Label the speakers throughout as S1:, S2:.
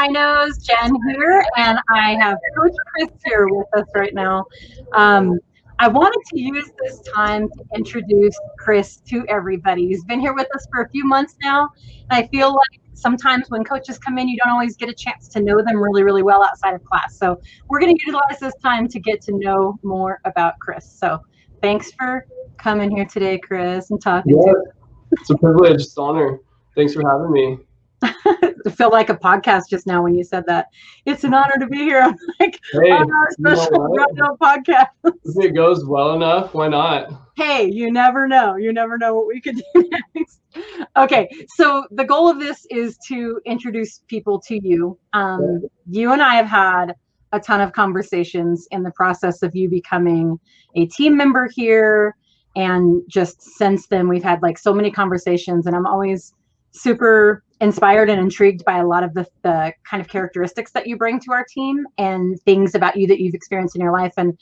S1: Rhinos, Jen here, and I have Coach Chris here with us right now. I wanted to use this time to introduce Chris to everybody. He's been here with us for a few months now, and I feel like sometimes when coaches come in, you don't always get a chance to know them really, really well outside of class. So we're going to utilize this time to get to know more about Chris. So thanks for coming here today, Chris, and talking to us.
S2: It's a privilege. It's an honor. Thanks for having me.
S1: I feel like a podcast just now when you said that. It's an honor to be here. I'm like,
S2: Hey,
S1: on our special Rhino podcast.
S2: If it goes well enough, why not?
S1: Hey, you never know. You never know what we could do next. Okay, so the goal of this is to introduce people to you. You and I have had a ton of conversations in the process of you becoming a team member here. And just since then, we've had like so many conversations, and I'm always super inspired and intrigued by a lot of the kind of characteristics that you bring to our team and things about you that you've experienced in your life. And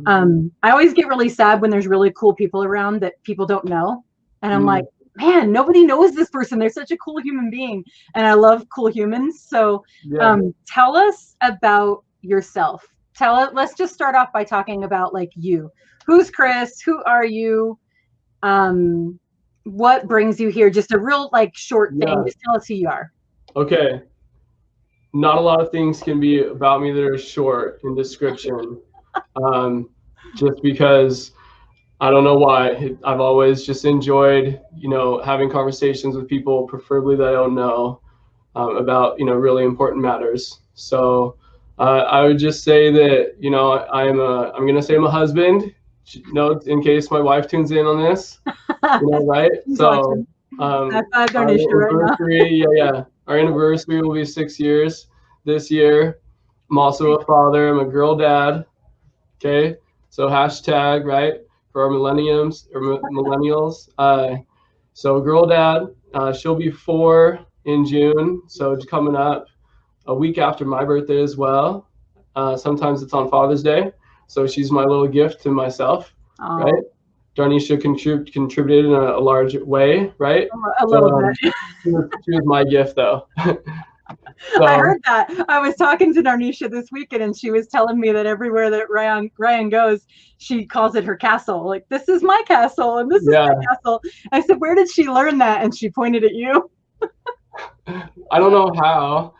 S1: I always get really sad when there's really cool people around that people don't know. And I'm like, man, nobody knows this person. They're such a cool human being. And I love cool humans. So tell us about yourself. Let's just start off by talking about like you. Who's Chris? Who are you? What brings you here? Just a real like short thing. Just tell us who you are.
S2: Okay. Not a lot of things can be about me that are short in description. Just because I don't know why. I've always just enjoyed, having conversations with people, preferably that I don't know, about, really important matters. So I would just say that, I'm going to say I'm a husband. In case my wife tunes in on this, right? So, our anniversary, our anniversary will be 6 years this year. I'm also a father. I'm a girl dad. Okay, so hashtag right for our millennials. So girl dad. She'll be 4 in June. So it's coming up a week after my birthday as well. Sometimes it's on Father's Day. So she's my little gift to myself, right? Darnisha contributed in a large way, right?
S1: A little bit.
S2: She was my gift, though.
S1: So, I heard that. I was talking to Darnisha this weekend, and she was telling me that everywhere that Ryan goes, she calls it her castle. Like, this is my castle, and this is my castle. I said, where did she learn that? And she pointed at you.
S2: I don't know how.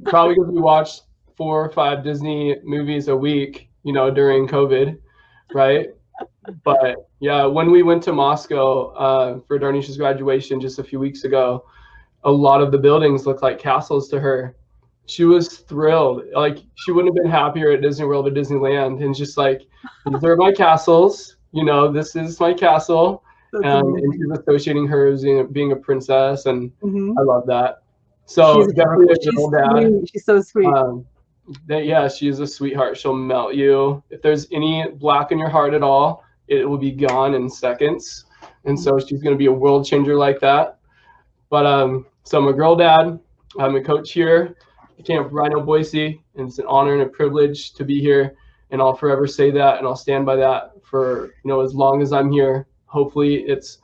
S2: Probably because we watched 4 or 5 Disney movies a week, during COVID, right? But yeah, when we went to Moscow for Darnisha's graduation just a few weeks ago, a lot of the buildings looked like castles to her. She was thrilled. Like, she wouldn't have been happier at Disney World or Disneyland. And just like, these are my castles, this is my castle. And she was associating her as being a princess, and I love that. So definitely a girl dad.
S1: She's so sweet.
S2: She's a sweetheart. She'll melt you. If there's any black in your heart at all, it will be gone in seconds. And so she's going to be a world changer like that. But so I'm a girl dad. I'm a coach here at Camp Rhino Boise, and it's an honor and a privilege to be here. And I'll forever say that, and I'll stand by that for as long as I'm here. Hopefully it's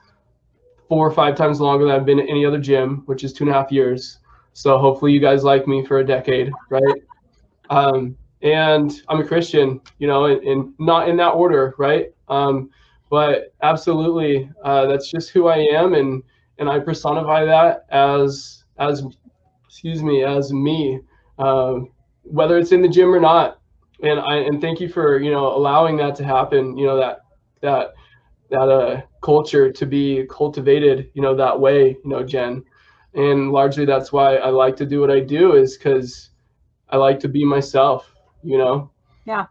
S2: 4 or 5 times longer than I've been at any other gym, which is 2.5 years. So hopefully you guys like me for a decade, right? And I'm a Christian, and not in that order, right? But absolutely, that's just who I am, and I personify that as me, whether it's in the gym or not. And thank you for allowing that to happen. That culture to be cultivated, that way, Jen. And largely that's why I like to do what I do, is because I like to be myself,
S1: Yeah.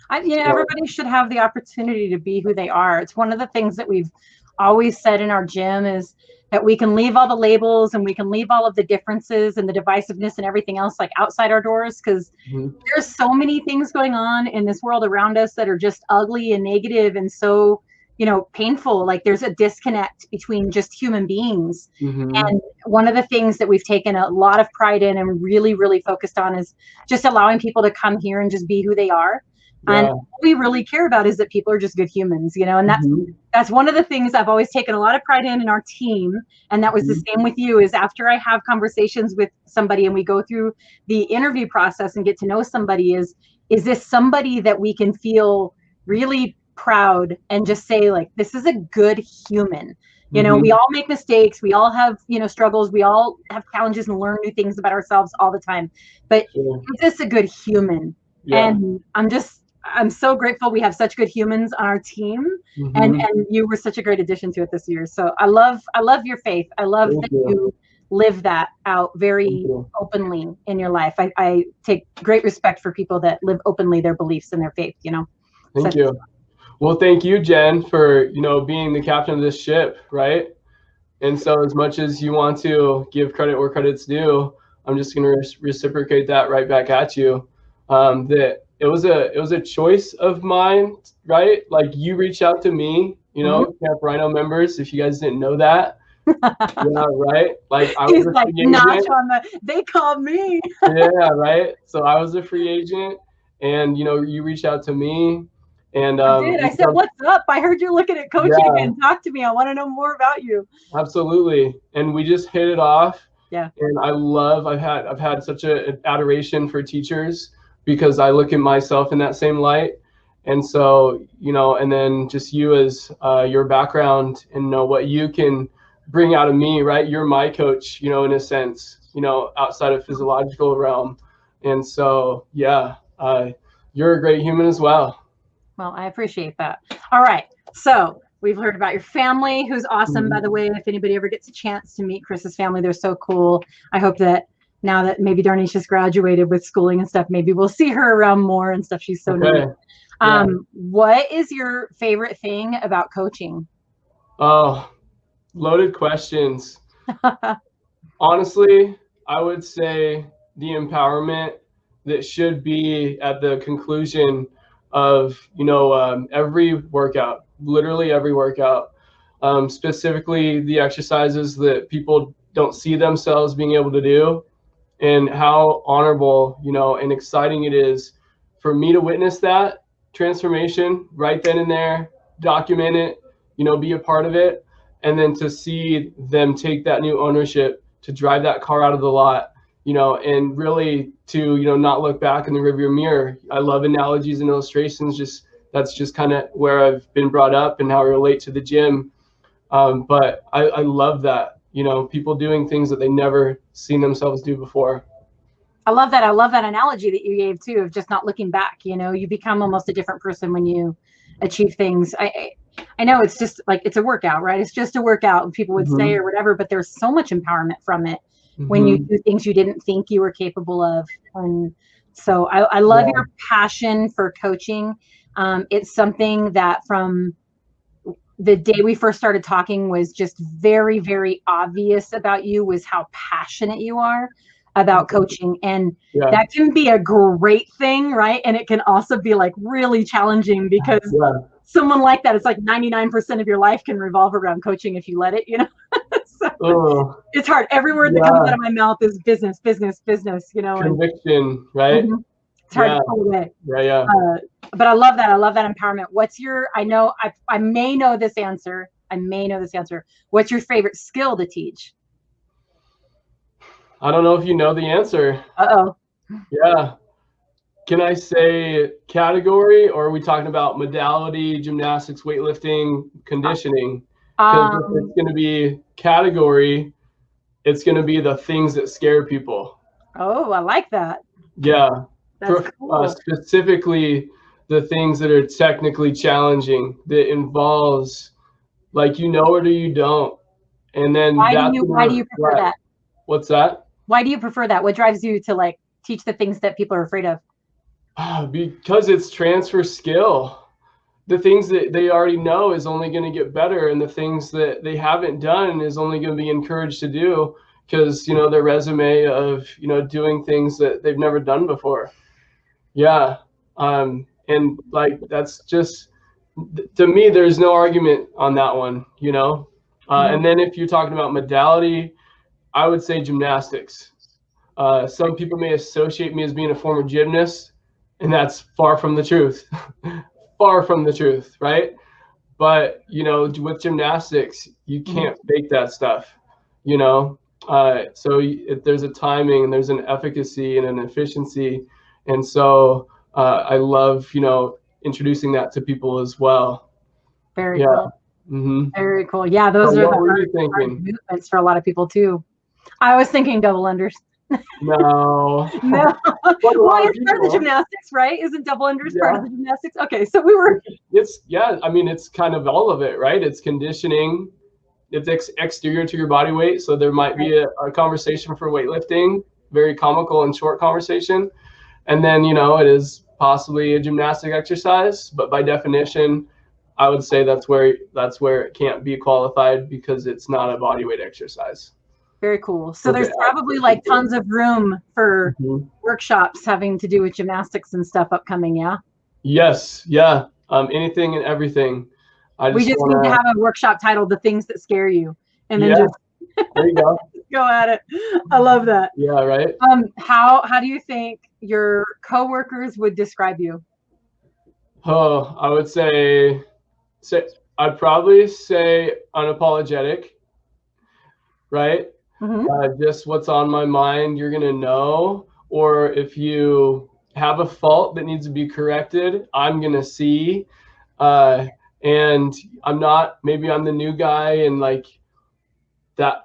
S1: Everybody should have the opportunity to be who they are. It's one of the things that we've always said in our gym, is that we can leave all the labels and we can leave all of the differences and the divisiveness and everything else like outside our doors, because there's so many things going on in this world around us that are just ugly and negative and so painful. Like, there's a disconnect between just human beings. And one of the things that we've taken a lot of pride in and really, really focused on is just allowing people to come here and just be who they are. And
S2: Yeah.
S1: all we really care about is that people are just good humans, you know, and
S2: Mhm.
S1: that's one of the things I've always taken a lot of pride in our team. And that was the
S2: Mhm.
S1: same with you, is after I have conversations with somebody and we go through the interview process and get to know somebody, is this somebody that we can feel really proud and just say, like, this is a good human. You know, we
S2: Mhm.
S1: all make mistakes. We all have, you know, struggles. We all have challenges and learn new things about ourselves all the time. But
S2: Sure.
S1: is this a good human?
S2: Yeah.
S1: And I'm so grateful we have such good humans on our team. And
S2: Mhm.
S1: you were such a great addition to it this year. So I love your faith. I love
S2: Thank
S1: that
S2: you.
S1: you live that out
S2: Thank
S1: very
S2: you.
S1: openly in your life. I take great respect for people that live openly their beliefs and their faith, you know. So
S2: Thank you. Well, thank you, Jen, for, being the captain of this ship, right? And so as much as you want to give credit where credit's due, I'm just going to reciprocate that right back at you. That it was a choice of mine, right? Like, you reached out to me, Camp Rhino members, if you guys didn't know that. Yeah, right. Like, I was
S1: he's
S2: a
S1: like,
S2: free
S1: notch
S2: agent.
S1: on they called me.
S2: Yeah, right. So I was a free agent, and you reached out to me, and
S1: I did. I said, what's up? I heard you're looking at coaching
S2: yeah,
S1: again. Talk to me. I want to know more about you.
S2: absolutely. And we just hit it off.
S1: Yeah.
S2: And I've had such an adoration for teachers, because I look at myself in that same light. And so, and then just you, as your background, and know what you can bring out of me, right? You're my coach, in a sense, outside of physiological realm. And so, yeah, you're a great human as well.
S1: Well, I appreciate that. All right. So we've heard about your family, who's awesome, by
S2: Mhm.
S1: the way. If anybody ever gets a chance to meet Chris's family, they're so cool. I hope that now that maybe Darnisha's graduated with schooling and stuff, maybe we'll see her around more and stuff. She's so neat.
S2: Okay. Yeah.
S1: What is your favorite thing about coaching?
S2: Oh, loaded questions. Honestly, I would say the empowerment that should be at the conclusion of every workout, literally every workout. Specifically the exercises that people don't see themselves being able to do, and how honorable, and exciting it is for me to witness that transformation right then and there, document it, be a part of it, and then to see them take that new ownership to drive that car out of the lot, and really to, not look back in the rearview mirror. I love analogies and illustrations. That's just kind of where I've been brought up and how I relate to the gym. But I love that, people doing things that they never seen themselves do before.
S1: I love that. I love that analogy that you gave too, of just not looking back. You know, you become almost a different person when you achieve things. I know it's just like, it's a workout, right? It's just a workout, and people would say
S2: Mm-hmm.
S1: or whatever, but there's so much empowerment from it when you
S2: Mm-hmm.
S1: do things you didn't think you were capable of. And so I love
S2: Yeah.
S1: your passion for coaching. It's something that from the day we first started talking was just very, very obvious about you, was how passionate you are about coaching. And
S2: Yeah.
S1: that can be a great thing, right? And it can also be like really challenging, because
S2: Yeah.
S1: someone like that, it's like 99% of your life can revolve around coaching if you let it, you know? So
S2: Oh,
S1: it's hard. Every word that comes
S2: yeah.
S1: out of my mouth is business, business, business, you know, and
S2: Conviction, right?
S1: it's hard to
S2: Yeah.
S1: pull away.
S2: Yeah. Yeah.
S1: But I love that. I love that empowerment. What's your, I know I may know this answer. I may know this answer. What's your favorite skill to teach?
S2: I don't know if you know the answer.
S1: Uh-oh.
S2: Yeah. Can I say category, or are we talking about modality, gymnastics, weightlifting, conditioning? Because if
S1: Um,
S2: it's going to be category, it's going to be the things that scare people.
S1: oh, I like that.
S2: Yeah.
S1: That's cool.
S2: Specifically, the things that are technically challenging, that involves, like, it or you don't. And then that's going
S1: Why
S2: to
S1: do you prefer
S2: reflect.
S1: that?
S2: What's that?
S1: Why do you prefer that? What drives you to like teach the things that people are afraid of?
S2: Because it's transfer skill. The things that they already know is only going to get better, and the things that they haven't done is only going to be encouraged to do, because their resume of doing things that they've never done before. Yeah. And like, that's just, to me, there's no argument on that one. And then if you're talking about modality, I would say gymnastics. Some people may associate me as being a former gymnast. And that's far from the truth. Far from the truth, right? But, you know, with gymnastics, you can't fake that stuff, you know? So there's a timing and there's an efficacy and an efficiency. And so I love, you know, introducing that to people as well.
S1: Very cool.
S2: Mm-hmm.
S1: Very cool. Yeah, those
S2: So
S1: are
S2: what
S1: the
S2: were you
S1: hard
S2: thinking?
S1: movements for a lot of people too. I was thinking double unders.
S2: No.
S1: No.
S2: But a lot
S1: Well,
S2: of
S1: it's part of the
S2: people.
S1: gymnastics, right? Isn't double unders
S2: Yeah.
S1: part of the gymnastics? Okay, so we were.
S2: It's, yeah, I mean, it's kind of all of it, right? It's conditioning. It's exterior to your body weight. So there might be a conversation for weightlifting, very comical and short conversation. And then, you know, it is possibly a gymnastic exercise, but by definition, I would say that's where it can't be qualified because it's not a body weight exercise.
S1: Very cool. So there's probably like tons of room for workshops having to do with gymnastics and stuff upcoming, yeah?
S2: Yes, yeah. Anything and everything.
S1: We just need to have a workshop titled "The Things That Scare You," and then just
S2: there you go.
S1: Go at it. I love that.
S2: Yeah, right.
S1: How do you think your coworkers would describe you?
S2: Oh, I would say I'd probably say unapologetic, right? Just what's on my mind, you're gonna know. Or if you have a fault that needs to be corrected, I'm gonna see. And maybe I'm the new guy, and like that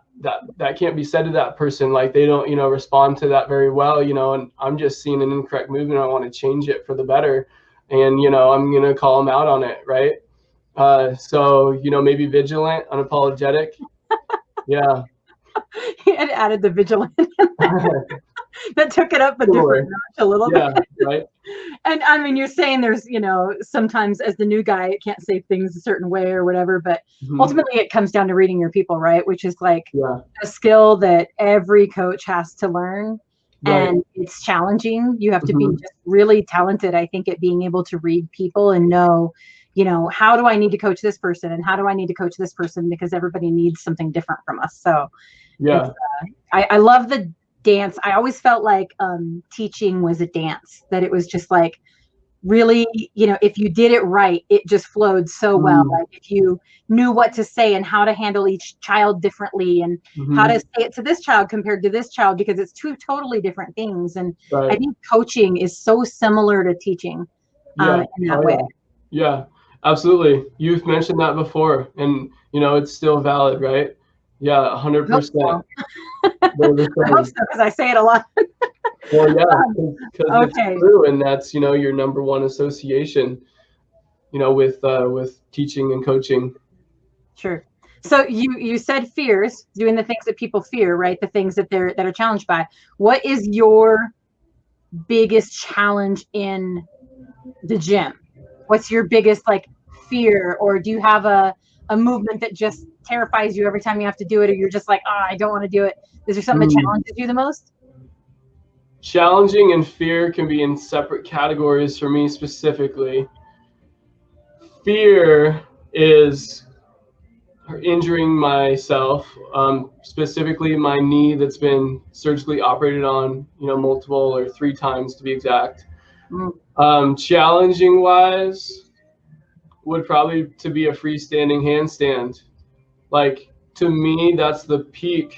S2: can't be said to that person. Like they don't, you know, respond to that very well, you know, and I'm just seeing an incorrect movement. I want to change it for the better. And, you know, I'm going to call them out on it. Right. So, you know, maybe vigilant, unapologetic. Yeah.
S1: He had added the vigilant. That took it up a different notch a little bit.
S2: Right.
S1: And I mean, you're saying there's, you know, sometimes as the new guy, it can't say things a certain way or whatever, but ultimately it comes down to reading your people, right? Which is like a skill that every coach has to learn. And it's challenging. You have to be just really talented, I think, at being able to read people and know, you know, how do I need to coach this person and how do I need to coach this person, because everybody needs something different from us. So yeah, I love the dance. I always felt like teaching was a dance, that it was just like really, you know, if you did it right, it just flowed so well. Like if you knew what to say and how to handle each child differently and how to say it to this child compared to this child, because it's two totally different things. And I think coaching is so similar to teaching in that way.
S2: Yeah, absolutely. You've mentioned that before, and you know, it's still valid, right? Yeah, 100%.
S1: I hope so, because I say it a lot.
S2: Well, yeah, because it's true, and that's, you know, your number one association, you know, with teaching and coaching.
S1: Sure. So you said fears, doing the things that people fear, right? The things that are challenged by. What is your biggest challenge in the gym? What's your biggest like fear, or do you have a movement that just terrifies you every time you have to do it, or you're just like, I don't want to do it? Is there something that challenges you the most?
S2: Challenging and fear can be in separate categories for me specifically. Fear is injuring myself, specifically my knee that's been surgically operated on, you know, multiple or 3 times to be exact. Challenging wise would probably to be a freestanding handstand. Like, to me, that's the peak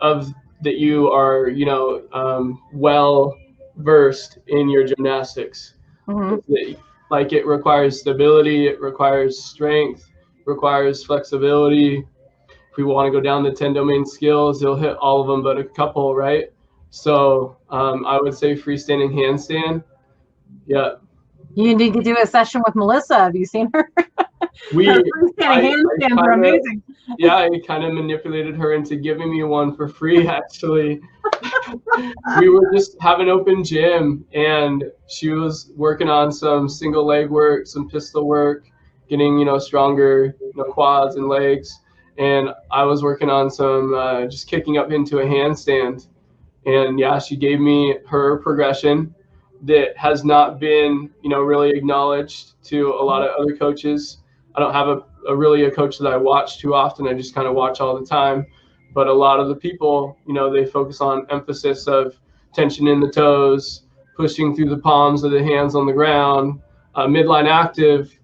S2: of that you are, you know, well versed in your gymnastics. Like, it requires stability, it requires strength, requires flexibility. If we want to go down the 10 domain skills, it'll hit all of them but a couple, right? So I would say freestanding handstand. Yeah.
S1: You need to do a session with Melissa. Have you seen her? Handstands are amazing.
S2: Yeah, I kind of manipulated her into giving me one for free, actually. We were just having open gym, and she was working on some single leg work, some pistol work, getting, you know, stronger, you know, quads and legs. And I was working on some just kicking up into a handstand. And yeah, she gave me her progression that has not been, you know, really acknowledged to a lot of other coaches. I don't have a coach that I watch too often. I just kind of watch all the time. But a lot of the people, you know, they focus on emphasis of tension in the toes, pushing through the palms of the hands on the ground, midline active.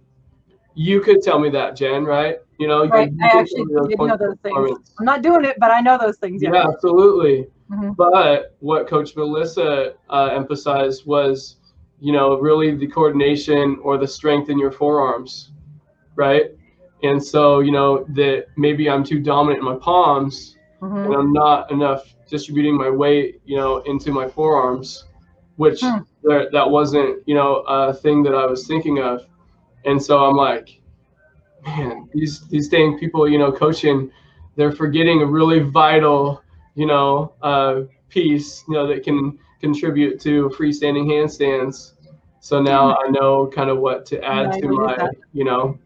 S2: You could tell me that, Jen, right? You know,
S1: Right.
S2: you
S1: I
S2: could
S1: actually
S2: tell me
S1: did know those things.
S2: performance.
S1: I'm not doing it, but I know those things.
S2: Yeah, absolutely.
S1: Mhm.
S2: But what Coach Melissa emphasized was, you know, really the coordination or the strength in your forearms, right? And so, you know, that maybe I'm too dominant in my palms and I'm not enough distributing my weight, you know, into my forearms, which that wasn't, you know, a thing that I was thinking of. And so I'm like, man, these dang people, you know, coaching, they're forgetting a really vital, you know, piece, you know, that can contribute to freestanding handstands. So now I know kind of what to add to my, you know,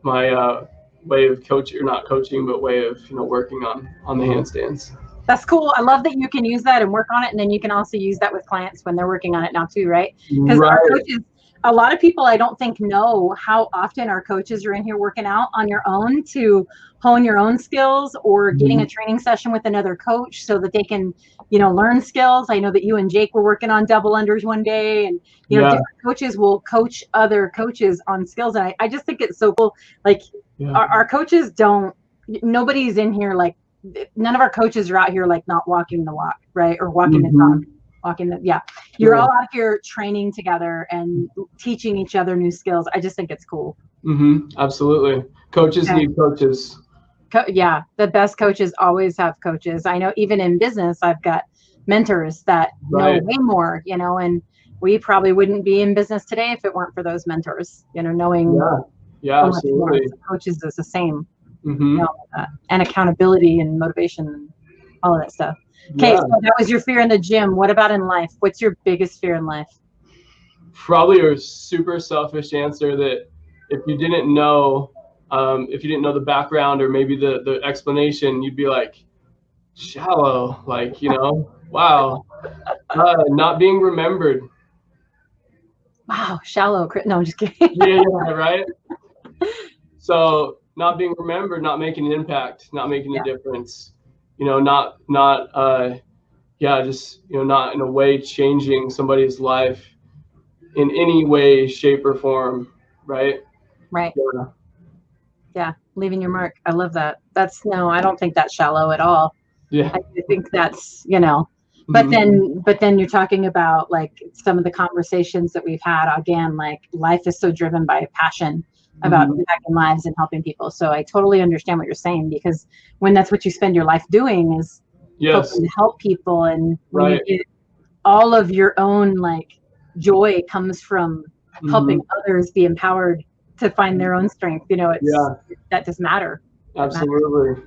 S2: my way of coaching, or not coaching, but way of, you know, working on the handstands.
S1: That's cool. I love that you can use that and work on it, and then you can also use that with clients when they're working on it now too, right? Because our coaches, a lot of people I don't think know how often our coaches are in here working out on your own to hone your own skills, or getting a training session with another coach so that they can, you know, learn skills. I know that you and Jake were working on double unders one day, and you know, different coaches will coach other coaches on skills. And I just think it's so cool. Like our coaches don't, nobody's in here like, none of our coaches are out here like not walking the walk, right? Or walking the talk, walking the, you're all out here training together and teaching each other new skills. I just think it's cool.
S2: Absolutely. Coaches need coaches.
S1: The best coaches always have coaches. I know even in business, I've got mentors that know way more, you know, and we probably wouldn't be in business today if it weren't for those mentors, you know, knowing
S2: absolutely.
S1: Coaches is the same. You know, and accountability and motivation and all of that stuff. Okay, so that was your fear in the gym. What about in life? What's your biggest fear in life?
S2: Probably a super selfish answer that if you didn't know the background or maybe the explanation, you'd be like, shallow, like, you know, wow, not being remembered.
S1: Wow, shallow. No, I'm just kidding.
S2: Right. So not being remembered, not making an impact, not making a difference, you know, just, you know, not in a way changing somebody's life in any way, shape, or form, right?
S1: Yeah, leaving your mark. I love that. I don't think that's shallow at all. I think that's, you know, but then you're talking about like some of the conversations that we've had. Again, like life is so driven by passion about impacting lives and helping people. So I totally understand what you're saying, because when that's what you spend your life doing is hoping to help people, and when you get all of your own like joy comes from helping others be empowered to find their own strength, you know, that does matter.
S2: Absolutely.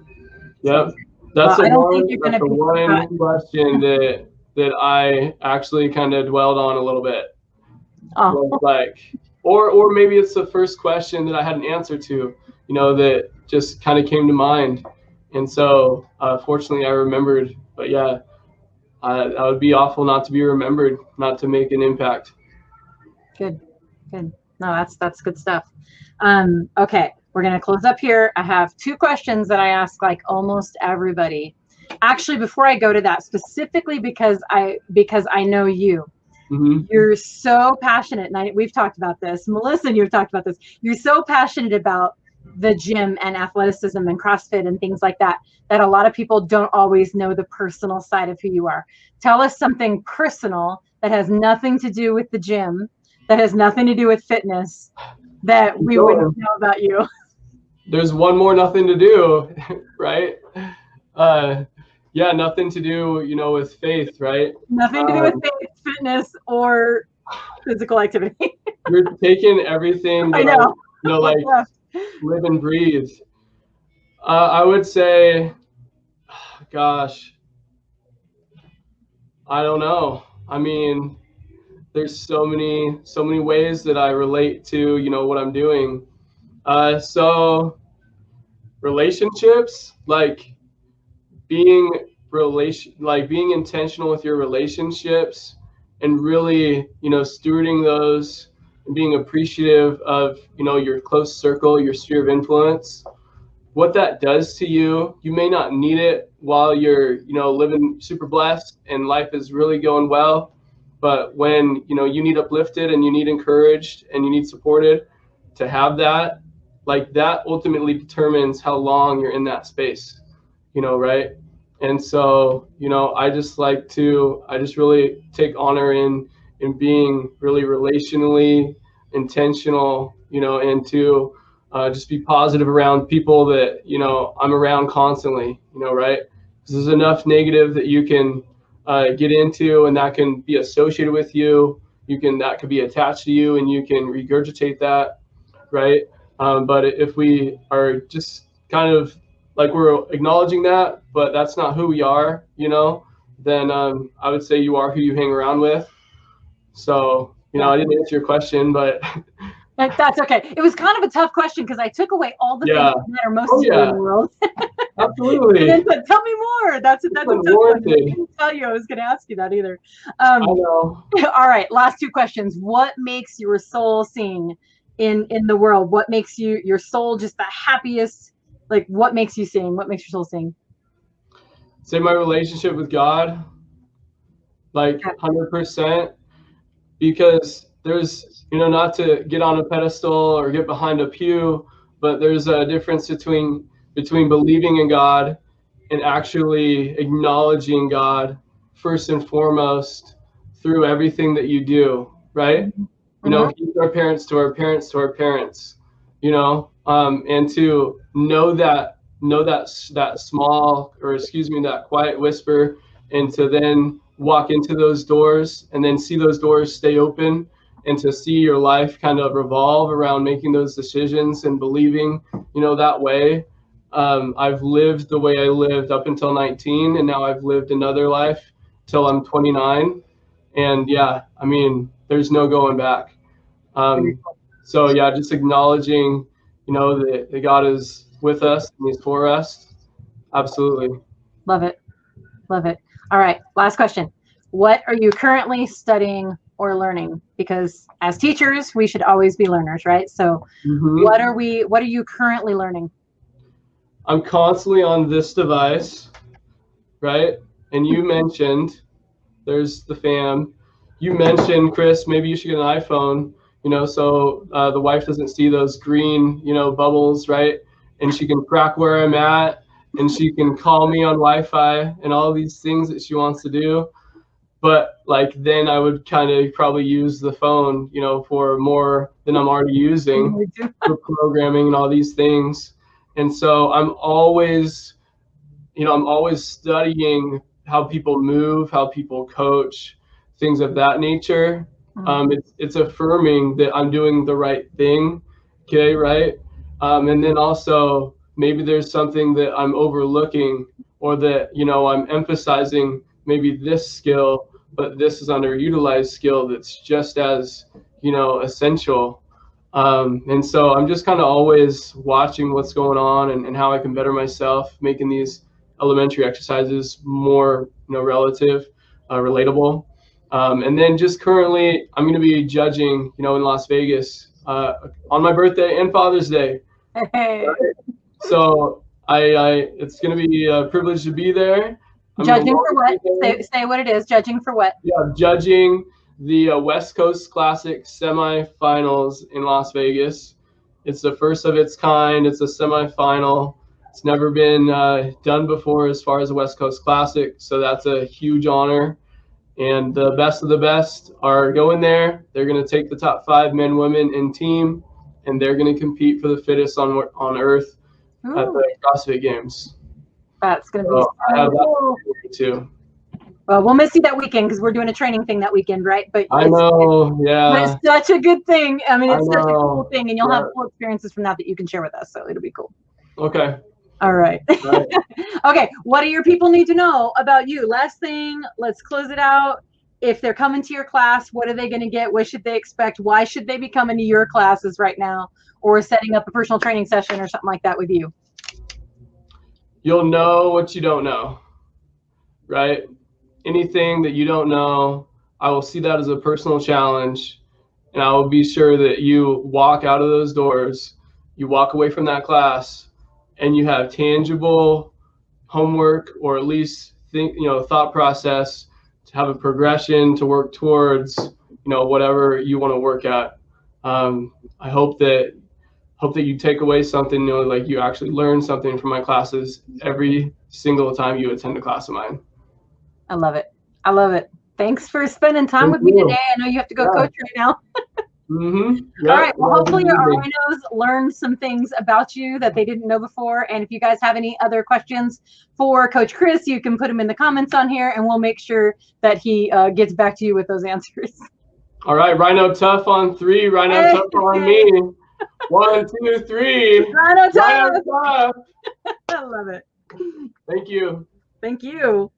S2: Yep. That's the one question that I actually kind of dwelled on a little bit. Like, or maybe it's the first question that I had an answer to, you know, that just kind of came to mind. And so fortunately I remembered, but that would be awful not to be remembered, not to make an impact. Good.
S1: No, that's good stuff. Okay, we're going to close up here. I have 2 questions that I ask like almost everybody. Actually, before I go to that, specifically because I know you. You're so passionate, and we've talked about this. Melissa and you've talked about this. You're so passionate about the gym and athleticism and CrossFit and things like that, that a lot of people don't always know the personal side of who you are. Tell us something personal that has nothing to do with the gym, that has nothing to do with fitness, that we wouldn't know about you.
S2: There's one more nothing to do, right? Nothing to do, you know, with faith, right?
S1: Nothing to do with faith, fitness, or physical activity.
S2: You're taking everything that I know. You know, like live and breathe. I would say, gosh, I don't know. I mean, there's so many ways that I relate to, you know, what I'm doing. So relationships, like being intentional with your relationships and really, you know, stewarding those and being appreciative of, you know, your close circle, your sphere of influence, what that does to you. You may not need it while you're, you know, living super blessed and life is really going well, But when, you know, you need uplifted and you need encouraged and you need supported, to have that, like that ultimately determines how long you're in that space, you know, right? And so, you know, I just really take honor in being really relationally intentional, you know, and to just be positive around people that, you know, I'm around constantly, you know, right? Because there's enough negative that you can get into, and that can be associated with you. That could be attached to you, and you can regurgitate that, right? But if we are just kind of like we're acknowledging that, but that's not who we are, you know, then I would say you are who you hang around with. So, you know, I didn't answer your question, but
S1: That's okay. It was kind of a tough question because I took away all the
S2: yeah.
S1: things that matter most to you in the world.
S2: Absolutely.
S1: And then said, tell me more. That's a tough one. I didn't tell you I was going to ask you that either.
S2: I know.
S1: All right. Last two questions. What makes your soul sing in the world? What makes your soul just the happiest? Like, what makes you sing? What makes your soul sing?
S2: Say my relationship with God, like 100%, because there's, you know, not to get on a pedestal or get behind a pew, but there's a difference between believing in God and actually acknowledging God first and foremost through everything that you do, right?
S1: Mm-hmm.
S2: You know, he's our parents to our parents to our parents, you know, and to know that small, or excuse me, that quiet whisper, and to then walk into those doors and then see those doors stay open, and to see your life kind of revolve around making those decisions and believing, you know, that way. I've lived the way I lived up until 19, and now I've lived another life till I'm 29. And yeah, I mean, there's no going back. So yeah, just acknowledging, you know, that God is with us and he's for us. Absolutely.
S1: Love it. Love it. All right. Last question. What are you currently studying or learning? Because as teachers, we should always be learners, right? So what are you currently learning?
S2: I'm constantly on this device, right? And you mentioned, there's the fam. You mentioned, Chris, maybe you should get an iPhone, you know, so the wife doesn't see those green, you know, bubbles, right? And she can track where I'm at, and she can call me on Wi-Fi and all these things that she wants to do. But like then I would kind of probably use the phone, you know, for more than I'm already using for programming and all these things. And so I'm always studying how people move, how people coach, things of that nature. It's affirming that I'm doing the right thing. Okay, right? And then also maybe there's something that I'm overlooking, or that, you know, I'm emphasizing maybe this skill, but this is underutilized skill that's just as, you know, essential. And so I'm just kind of always watching what's going on, and how I can better myself, making these elementary exercises more, you know, relatable. And then just currently, I'm going to be judging, you know, in Las Vegas on my birthday and Father's Day.
S1: Hey.
S2: So it's going to be a privilege to be there.
S1: Judging for what? Say what it is. Judging for what?
S2: Yeah, judging the West Coast Classic semifinals in Las Vegas. It's the first of its kind. It's a semifinal. It's never been done before as far as the West Coast Classic, so that's a huge honor. And the best of the best are going there. They're going to take the top 5 men, women, and team, and they're going to compete for the fittest on earth at the CrossFit Games.
S1: That's going to be so cool
S2: too.
S1: Well, we'll miss you that weekend because we're doing a training thing that weekend, right? But
S2: I know, yeah.
S1: It's such a good thing. I mean, it's such a cool thing, and you'll have cool experiences from that you can share with us. So it'll be cool.
S2: Okay.
S1: All right. Okay. What do your people need to know about you? Last thing, let's close it out. If they're coming to your class, what are they going to get? What should they expect? Why should they be coming to your classes right now, or setting up a personal training session or something like that with you?
S2: You'll know what you don't know, right? Anything that you don't know, I will see that as a personal challenge, and I will be sure that you walk out of those doors, you walk away from that class, and you have tangible homework, or at least thought process have a progression to work towards, whatever you want to work at. I hope that you take away something, like you actually learn something from my classes every single time you attend a class of mine.
S1: I love it. I love it. Thanks for spending time with me today. I know you have to go coach right now.
S2: Mm-hmm. Yep.
S1: All right. Well, hopefully our rhinos learned some things about you that they didn't know before. And if you guys have any other questions for Coach Chris, you can put them in the comments on here, and we'll make sure that he gets back to you with those answers.
S2: All right. Rhino tough on 3. Rhino tough on me. 1, 2, 3.
S1: Rhino tough.
S2: Rhino tough.
S1: I love it.
S2: Thank you.
S1: Thank you.